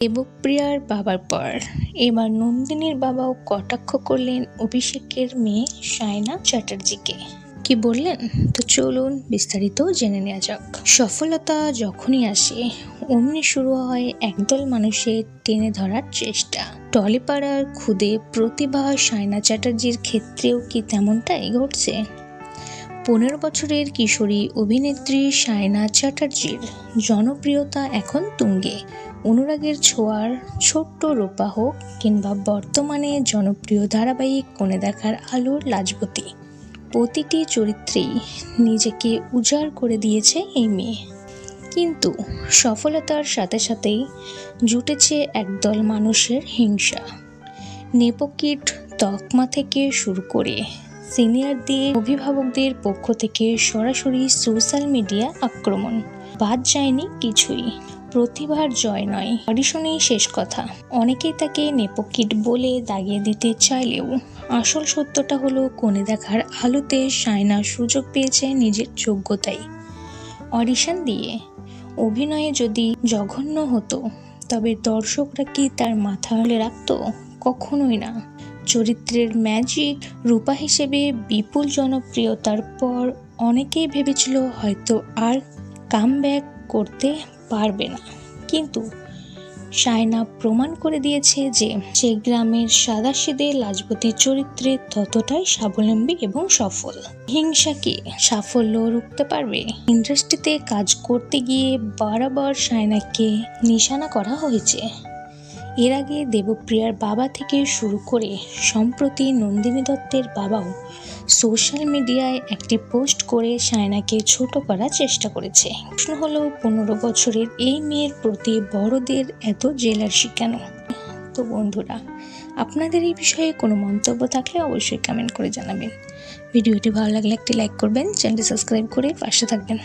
দেবপ্রিয়ার বাবার পর এবার নন্দিনীর বাবাও কটাক্ষ করলেন অভিষেকের মেয়ে সায়না চ্যাটার্জিকে। কি বললেন? তো চলুন বিস্তারিত জেনে নেওয়া যাক। সফলতা যখনই আসে অমনি শুরু হয় একদল মানুষের টেনে ধরার চেষ্টা। টলিপাড়ার খুদে প্রতিভা সায়না চ্যাটার্জির ক্ষেত্রেও কি তেমনটাই ঘটছে? 15 বছরের কিশোরী অভিনেত্রী সায়না চ্যাটার্জির জনপ্রিয়তা এখন তুঙ্গে। অনুরাগের ছোঁয়ার ছোট্ট রূপা হোক কিংবা বর্তমানে জনপ্রিয় ধারাবাহিক কোণে দেখার আলোর লাজবতী, প্রতিটি চরিত্রেই নিজেকে উজাড় করে দিয়েছে এই মেয়ে। কিন্তু সফলতার সাথে সাথেই জুটেছে একদল মানুষের হিংসা। নেপোকিট তকমা থেকে শুরু করে সিনিয়রদের, অভিভাবকদের পক্ষ থেকে সরাসরি সোশ্যাল মিডিয়া আক্রমণ। বাদ যায়নি কিছুই। প্রতিভার জয় নয়, অডিশনেই শেষ কথা। অনেকেই তাকে নেপোকিট বলে দাগিয়ে দিতে চাইলেও আসল সত্যটা হলো কোণে দেখার আলোতে সায়না সুযোগ পেয়েছে নিজের যোগ্যতায়। অডিশন দিয়ে অভিনয়ে যদি জঘন্য হতো তবে দর্শকরা কি তার মাথা তুলে রাখতো? কখনোই না। চরিত্রের ম্যাজিক রূপা হিসেবে বিপুল জনপ্রিয়তার পর অনেকেই ভেবেছিল হয়তো আর কামব্যাক করতে পারবে না, কিন্তু সায়না প্রমাণ করে দিয়েছে যে সে গ্রামের সাদাসিধে লাজবতী চরিত্রে ততটাই স্বাবলম্বী এবং সফল। হিংসা কি সাফল্য রুখতে পারবে? ইন্ডাস্ট্রিতে কাজ করতে গিয়ে বারবার সায়নাকে নিশানা করা হয়েছে। এর আগে দেবপ্রিয়ার বাবা থেকে শুরু করে সম্প্রতি নন্দিনী দত্তের বাবাও সোশ্যাল মিডিয়ায় একটি পোস্ট করে সায়নাকে ছোট করার চেষ্টা করেছে। প্রশ্ন হলো 15 বছরের এই মেয়ের প্রতি বড়দের এত জেলাসি কেন? তো বন্ধুরা, আপনাদের এই বিষয়ে কোনো মন্তব্য থাকলে অবশ্যই কমেন্ট করে জানাবেন। ভিডিওটি ভালো লাগলে একটি লাইক করবেন, চ্যানেলটি সাবস্ক্রাইব করে পাশে থাকবেন।